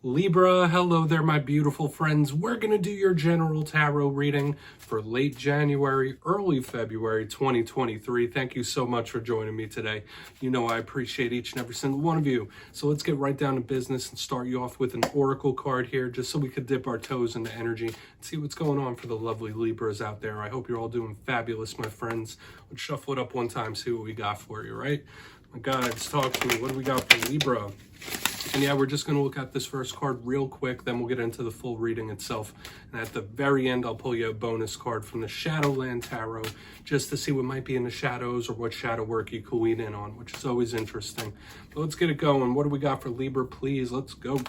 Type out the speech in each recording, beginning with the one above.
Libra, hello there, my beautiful friends. We're going to do your general tarot reading for late January, early February 2023. Thank you so much for joining me today. You know I appreciate each and every single one of you. So let's get right down to business and start you off with an oracle card here, just so we could dip our toes into energy and see what's going on for the lovely Libras out there. I hope you're all doing fabulous, my friends. Let's shuffle it up one time, see what we got for you, right? My guides, talk to me. What do we got for Libra? And yeah, we're just going to look at this first card real quick, then we'll get into the full reading itself. And at the very end, I'll pull you a bonus card from the Shadowland Tarot, just to see what might be in the shadows or what shadow work you could lean in on, which is always interesting. But let's get it going. What do we got for Libra, please? Let's go.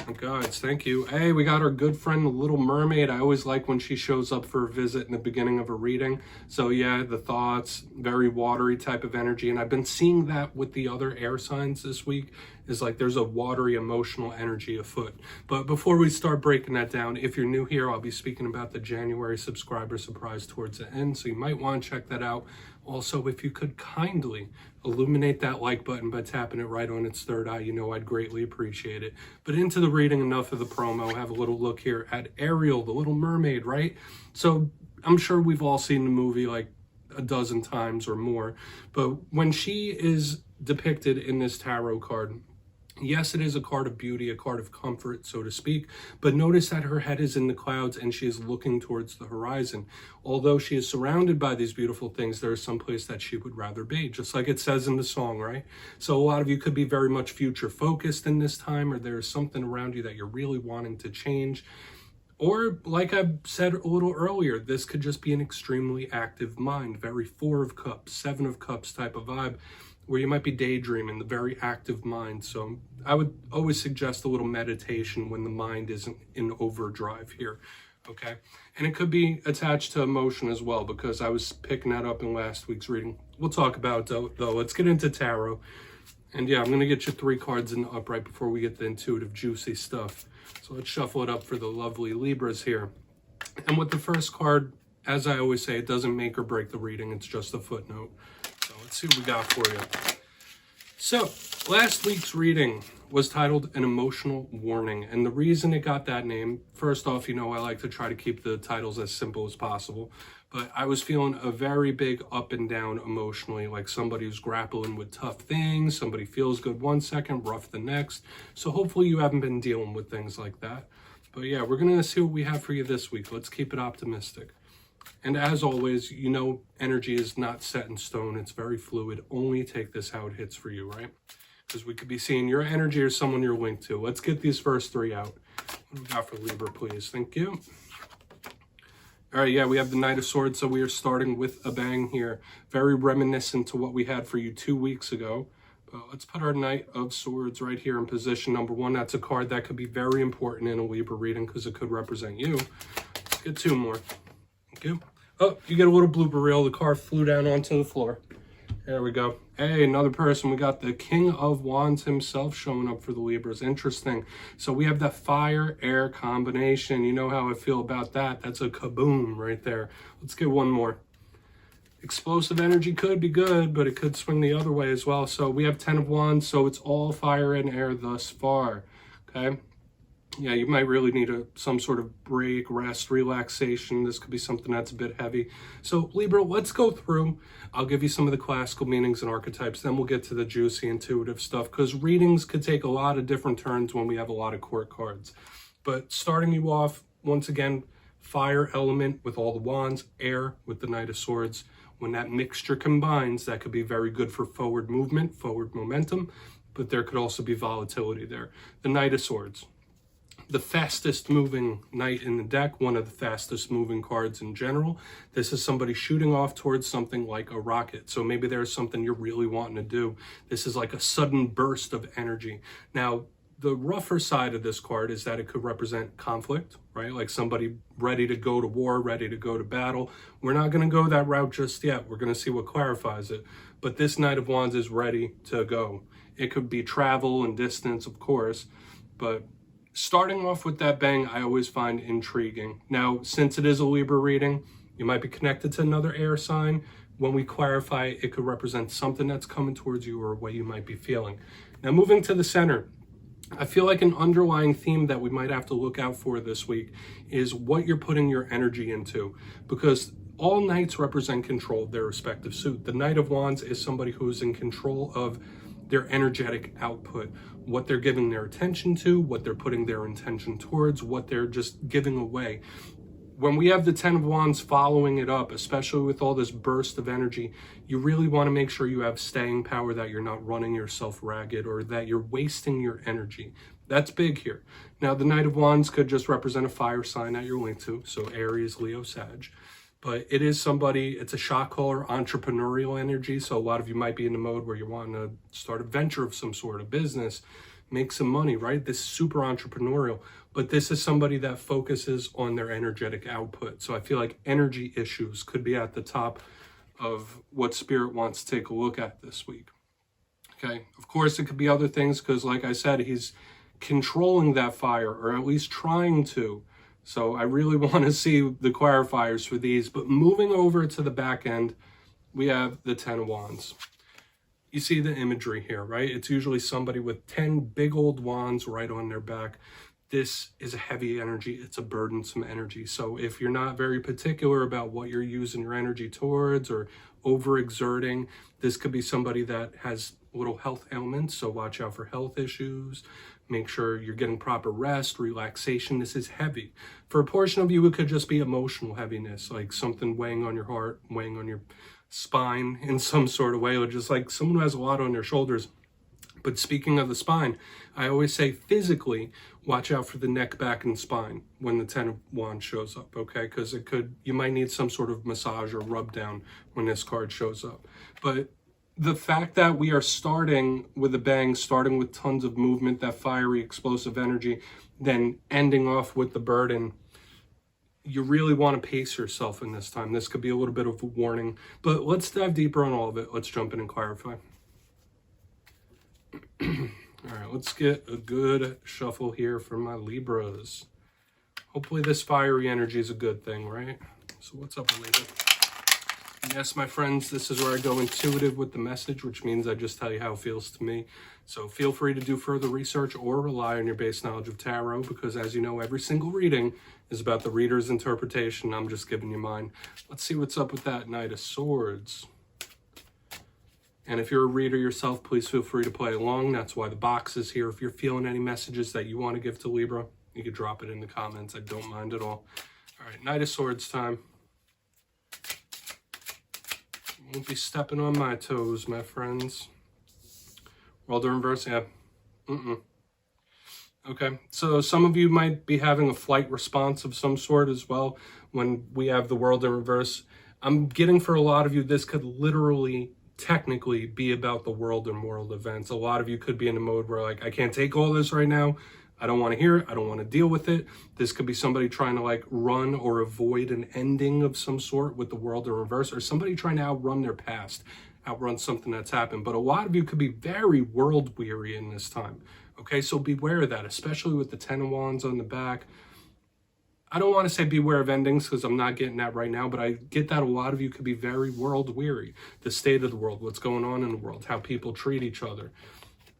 Oh, guys, thank you. Hey, we got our good friend, the Little Mermaid. I always like when she shows up for a visit in the beginning of a reading. So yeah, the thoughts, very watery type of energy. And I've been seeing that with the other air signs this week, is like there's a watery emotional energy afoot. But before we start breaking that down, if you're new here, I'll be speaking about the January subscriber surprise towards the end. So you might want to check that out. Also, if you could kindly illuminate that like button by tapping it right on its third eye, you know I'd greatly appreciate it. But into the reading, enough of the promo. Have a little look here at Ariel, the Little Mermaid, right? So I'm sure we've all seen the movie like a dozen times or more. But when she is depicted in this tarot card, yes, it is a card of beauty, a card of comfort, so to speak, but notice that her head is in the clouds and she is looking towards the horizon. Although she is surrounded by these beautiful things, there is some place that she would rather be, just like it says in the song, right? So a lot of you could be very much future focused in this time, or there is something around you that you're really wanting to change. Or, like I said a little earlier, this could just be an extremely active mind, very Four of Cups, Seven of Cups type of vibe, where you might be daydreaming, the very active mind. So I would always suggest a little meditation when the mind isn't in overdrive here, okay? And it could be attached to emotion as well, because I was picking that up in last week's reading. We'll talk about it, though. Let's get into tarot. And yeah, I'm going to get you 3 cards in the upright before we get the intuitive, juicy stuff. So let's shuffle it up for the lovely Libras here. And with the first card, as I always say, it doesn't make or break the reading. It's just a footnote. So let's see what we got for you. So last week's reading was titled An Emotional Warning. And the reason it got that name, first off, you know, I like to try to keep the titles as simple as possible. But I was feeling a very big up and down emotionally, like somebody who's grappling with tough things. Somebody feels good one second, rough the next. So hopefully you haven't been dealing with things like that. But yeah, we're going to see what we have for you this week. Let's keep it optimistic. And as always, you know, energy is not set in stone. It's very fluid. Only take this how it hits for you, right? Because we could be seeing your energy or someone you're linked to. Let's get these first 3 out. What do we got for Libra, please? Thank you. All right, yeah, we have the Knight of Swords, so we are starting with a bang here. Very reminiscent to what we had for you 2 weeks ago. But let's put our Knight of Swords right here in position number 1. That's a card that could be very important in a Libra reading because it could represent you. Let's get 2 more. Thank you. Oh, you get a little blooper reel. The car flew down onto the floor. There we go. Hey, another person. We got the King of Wands himself showing up for the Libras. Interesting. So we have that fire-air combination. You know how I feel about that. That's a kaboom right there. Let's get 1 more. Explosive energy could be good, but it could swing the other way as well. So we have 10 of Wands, so it's all fire and air thus far. Okay? Yeah, you might really need some sort of break, rest, relaxation. This could be something that's a bit heavy. So Libra, let's go through. I'll give you some of the classical meanings and archetypes. Then we'll get to the juicy intuitive stuff, because readings could take a lot of different turns when we have a lot of court cards. But starting you off, once again, fire element with all the wands, air with the Knight of Swords. When that mixture combines, that could be very good for forward movement, forward momentum, but there could also be volatility there. The Knight of Swords. The fastest moving knight in the deck, one of the fastest moving cards in general. This is somebody shooting off towards something like a rocket. So maybe there's something you're really wanting to do. This is like a sudden burst of energy. Now, the rougher side of this card is that it could represent conflict, right? Like somebody ready to go to war, ready to go to battle. We're not going to go that route just yet. We're going to see what clarifies it. But this Knight of Wands is ready to go. It could be travel and distance, of course, but starting off with that bang, I always find intriguing. Now, since it is a Libra reading, you might be connected to another air sign. When we clarify, it could represent something that's coming towards you or what you might be feeling. Now, moving to the center, I feel like an underlying theme that we might have to look out for this week is what you're putting your energy into, because all knights represent control of their respective suit. The Knight of Wands is somebody who is in control of their energetic output, what they're giving their attention to, what they're putting their intention towards, what they're just giving away. When we have the Ten of Wands following it up, especially with all this burst of energy, you really want to make sure you have staying power, that you're not running yourself ragged or that you're wasting your energy. That's big here. Now, the Knight of Wands could just represent a fire sign that you're linked to, so Aries, Leo, Sag. But it is somebody, it's a shot caller, entrepreneurial energy, so a lot of you might be in the mode where you're wanting to start a venture of some sort, a business, make some money, right? This is super entrepreneurial. But this is somebody that focuses on their energetic output. So I feel like energy issues could be at the top of what Spirit wants to take a look at this week. Okay, of course, it could be other things because, like I said, he's controlling that fire, or at least trying to. So I really want to see the clarifiers for these. But moving over to the back end, we have the Ten of Wands. You see the imagery here, right? It's usually somebody with 10 big old wands right on their back. This is a heavy energy. It's a burdensome energy. So if you're not very particular about what you're using your energy towards or overexerting, this could be somebody that has little health ailments. So watch out for health issues. Make sure you're getting proper rest, relaxation. This is heavy. For a portion of you, it could just be emotional heaviness, like something weighing on your heart, weighing on your spine in some sort of way, or just like someone who has a lot on their shoulders. But speaking of the spine, I always say physically, watch out for the neck, back, and spine when the Ten of Wands shows up, okay? Because you might need some sort of massage or rub down when this card shows up. But the fact that we are starting with a bang, starting with tons of movement, that fiery, explosive energy, then ending off with the burden, you really want to pace yourself in this time. This could be a little bit of a warning. But let's dive deeper on all of it. Let's jump in and clarify. All right, let's get a good shuffle here for my Libras. Hopefully this fiery energy is a good thing, right? So what's up, Libra? Yes, my friends, this is where I go intuitive with the message, which means I just tell you how it feels to me. So feel free to do further research or rely on your base knowledge of tarot, because as you know, every single reading is about the reader's interpretation. I'm just giving you mine. Let's see what's up with that Knight of Swords. And if you're a reader yourself, please feel free to play along. That's why the box is here. If you're feeling any messages that you want to give to Libra, you can drop it in the comments. I don't mind at all. All right, Knight of Swords time. Won't be stepping on my toes, my friends. World in reverse, yeah. Okay, so some of you might be having a flight response of some sort as well when we have the world in reverse. I'm getting for a lot of you, this could literally technically be about the world and world events. A lot of you could be in a mode where like, I can't take all this right now. I don't want to hear it. I don't want to deal with it. This could be somebody trying to like run or avoid an ending of some sort with the world in reverse, or somebody trying to outrun their past, outrun something that's happened. But a lot of you could be very world weary in this time. Okay, so beware of that, especially with the Ten of Wands on the back. I don't want to say beware of endings because I'm not getting that right now, but I get that a lot of you could be very world weary. The state of the world, what's going on in the world, how people treat each other.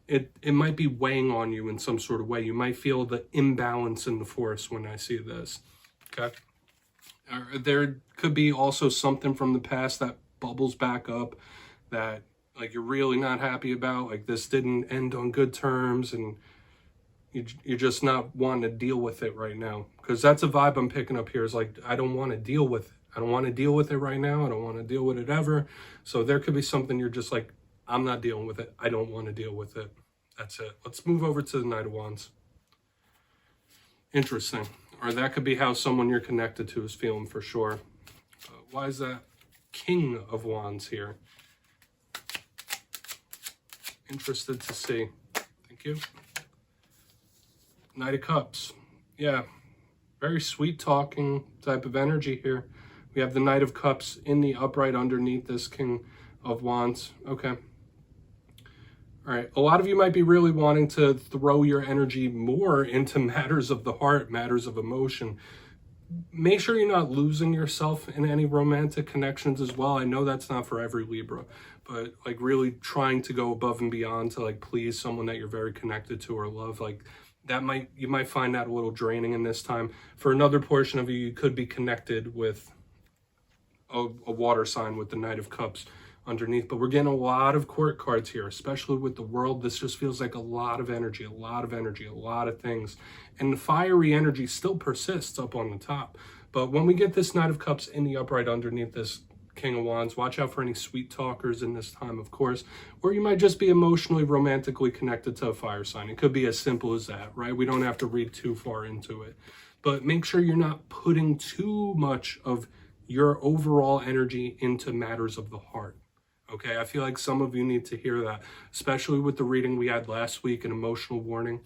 It might be weighing on you in some sort of way. You might feel the imbalance in the force when I see this, okay? There could be also something from the past that bubbles back up that like you're really not happy about, like this didn't end on good terms and you're just not wanting to deal with it right now. Because that's a vibe I'm picking up here is like, I don't want to deal with it. I don't want to deal with it right now. I don't want to deal with it ever. So there could be something you're just like, I'm not dealing with it. I don't want to deal with it. That's it. Let's move over to the Knight of Wands. Interesting. Or that could be how someone you're connected to is feeling for sure. Why is that King of Wands here? Interested to see. Thank you. Knight of Cups. Yeah. Very sweet talking type of energy here. We have the Knight of Cups in the upright underneath this King of Wands. Okay. All right. A lot of you might be really wanting to throw your energy more into matters of the heart, matters of emotion. Make sure you're not losing yourself in any romantic connections as well. I know that's not for every Libra, but like really trying to go above and beyond to like please someone that you're very connected to or love, like you might find that a little draining in this time. For another portion of you could be connected with a water sign with the Knight of Cups underneath, but we're getting a lot of court cards here, especially with the World. This just feels like a lot of energy, a lot of things, and the fiery energy still persists up on the top. But when we get this Knight of Cups in the upright underneath this King of Wands, watch out for any sweet talkers in this time, of course, or you might just be emotionally, romantically connected to a fire sign. It could be as simple as that, right? We don't have to read too far into it, but make sure you're not putting too much of your overall energy into matters of the heart. Okay, I feel like some of you need to hear that, especially with the reading we had last week, an emotional warning.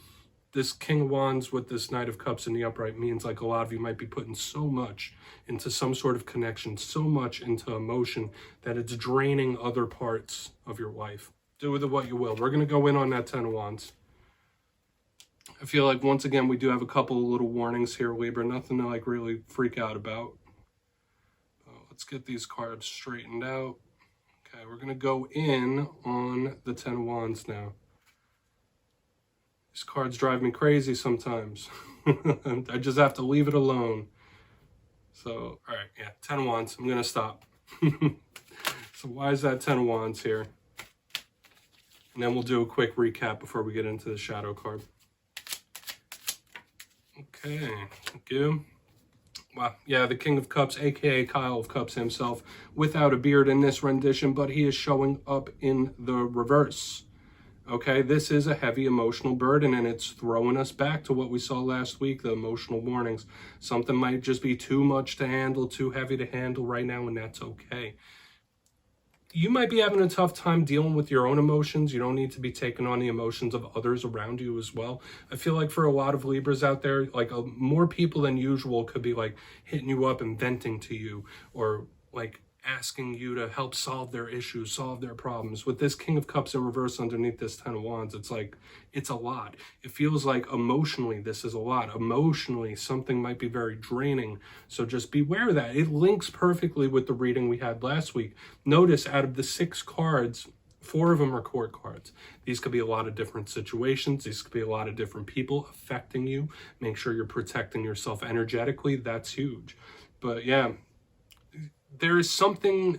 This King of Wands with this Knight of Cups in the upright means like a lot of you might be putting so much into some sort of connection, so much into emotion that it's draining other parts of your life. Do with it what you will. We're going to go in on that 10 of Wands. I feel like once again, we do have a couple of little warnings here, Libra, nothing to like really freak out about. Let's get these cards straightened out. Okay, we're going to go in on the 10 of Wands now. These cards drive me crazy sometimes. I just have to leave it alone. So, all right, yeah, 10 of Wands. I'm going to stop. So why is that 10 of Wands here? And then we'll do a quick recap before we get into the shadow card. Okay, thank you. Wow, yeah, the King of Cups, aka Kyle of Cups himself, without a beard in this rendition, but he is showing up in the reverse. Okay, this is a heavy emotional burden, and it's throwing us back to what we saw last week, the emotional warnings. Something might just be too much to handle, too heavy to handle right now, and that's okay. You might be having a tough time dealing with your own emotions. You don't need to be taking on the emotions of others around you as well. I feel like for a lot of Libras out there, like more people than usual could be like hitting you up and venting to you, or like asking you to help solve their issues, solve their problems. With this King of Cups in reverse underneath this 10 of Wands, it's like, it's a lot. It feels like emotionally, this is a lot. Emotionally, something might be very draining. So just beware of that. It links perfectly with the reading we had last week. Notice out of the 6 cards, 4 of them are court cards. These could be a lot of different situations. These could be a lot of different people affecting you. Make sure you're protecting yourself energetically. That's huge. But yeah, there is something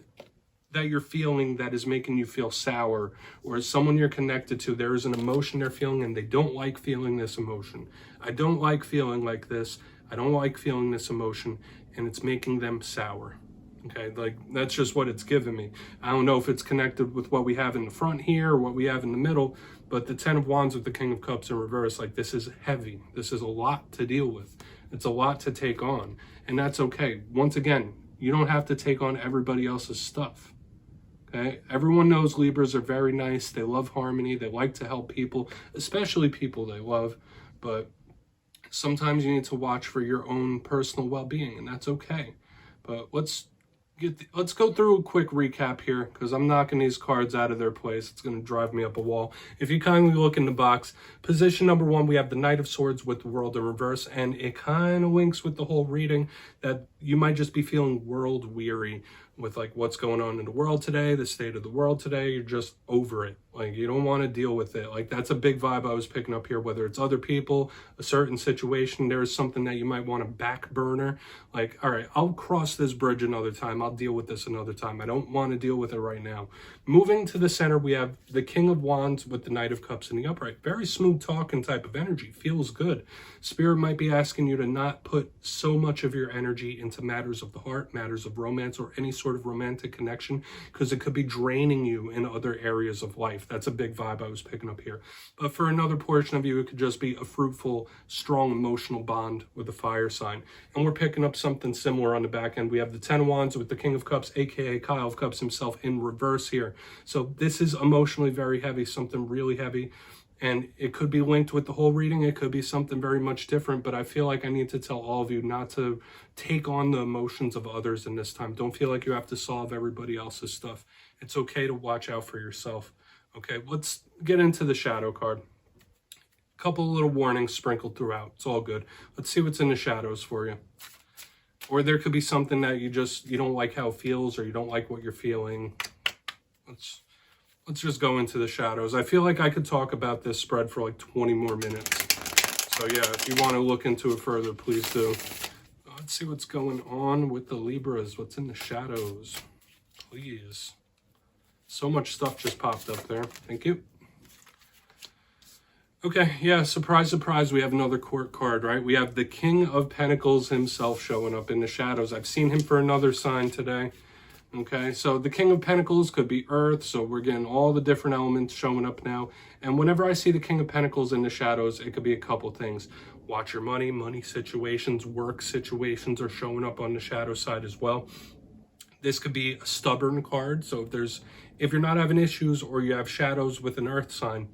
that you're feeling that is making you feel sour, or someone you're connected to, there is an emotion they're feeling and they don't like feeling this emotion. I don't like feeling like this. I don't like feeling this emotion, and it's making them sour. Okay, like that's just what it's giving me. I don't know if it's connected with what we have in the front here or what we have in the middle, but the 10 of Wands with the King of Cups in reverse, like this is heavy. This is a lot to deal with. It's a lot to take on, and that's okay. Once again, you don't have to take on everybody else's stuff. Okay? Everyone knows Libras are very nice. They love harmony. They like to help people, especially people they love. But sometimes you need to watch for your own personal well-being, and that's okay. But let's go through a quick recap here, because I'm knocking these cards out of their place. It's going to drive me up a wall. If you kindly look in the box, position number 1, we have the Knight of Swords with the World in reverse, and it kind of links with the whole reading that you might just be feeling world weary with like what's going on in the world today, the state of the world today. You're just over it. Like you don't want to deal with it. Like that's a big vibe I was picking up here, whether it's other people, a certain situation, there is something that you might want to back burner. Like, all right, I'll cross this bridge another time. I'll deal with this another time. I don't want to deal with it right now. Moving to the center, we have the King of Wands with the Knight of Cups in the upright. Very smooth talking type of energy. Feels good. Spirit might be asking you to not put so much of your energy into matters of the heart, matters of romance, or any sort of romantic connection, because it could be draining you in other areas of life. That's a big vibe I was picking up here. But for another portion of you, it could just be a fruitful, strong emotional bond with a fire sign. And we're picking up something similar on the back end. We have the 10 of Wands with the King of Cups, aka Kyle of Cups himself, in reverse here. So this is emotionally very heavy, something really heavy. And it could be linked with the whole reading. It could be something very much different, but I feel like I need to tell all of you not to take on the emotions of others in this time. Don't feel like you have to solve everybody else's stuff. It's okay to watch out for yourself. Okay, let's get into the shadow card. A couple of little warnings sprinkled throughout. It's all good. Let's see what's in the shadows for you. Or there could be something that you don't like how it feels, or you don't like what you're feeling. Let's Let's just go into the shadows. I feel like I could talk about this spread for like 20 more minutes. So yeah, if you want to look into it further, please do. Let's see what's going on with the Libras. What's in the shadows? Please. So much stuff just popped up there. Thank you. Okay, yeah, surprise, surprise, we have another court card, right? We have the King of Pentacles himself showing up in the shadows. I've seen him for another sign today. Okay, so the King of Pentacles could be Earth, so we're getting all the different elements showing up now. And whenever I see the King of Pentacles in the shadows, it could be a couple things. Watch your money, money situations, work situations are showing up on the shadow side as well. This could be a stubborn card, so if you're not having issues or you have shadows with an Earth sign,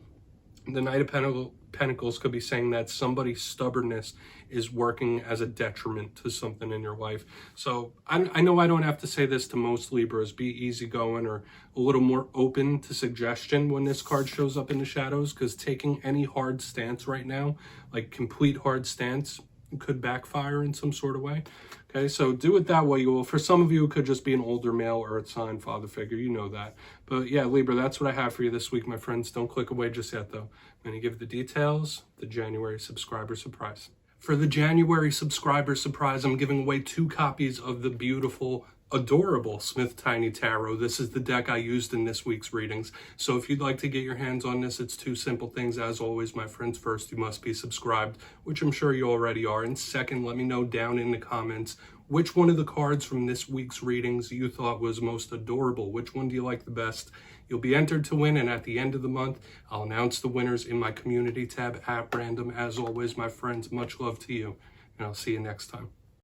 the Knight of Pentacles could be saying that somebody's stubbornness is working as a detriment to something in your life. So I know I don't have to say this to most Libras, be easygoing or a little more open to suggestion when this card shows up in the shadows, because taking any hard stance right now, like complete hard stance, could backfire in some sort of way. Okay, so do it that way. You will. For some of you, it could just be an older male Earth sign, father figure. You know that. But yeah, Libra, that's what I have for you this week, my friends. Don't click away just yet, though. I'm going to give the details, the January subscriber surprise. For the January subscriber surprise, I'm giving away 2 copies of the beautiful, adorable Smith Tiny Tarot. This is the deck I used in this week's readings. So if you'd like to get your hands on this, it's 2 simple things. As always, my friends, first, you must be subscribed, which I'm sure you already are. And second, let me know down in the comments which one of the cards from this week's readings you thought was most adorable. Which one do you like the best? You'll be entered to win, and at the end of the month, I'll announce the winners in my community tab at random. As always, my friends, much love to you, and I'll see you next time.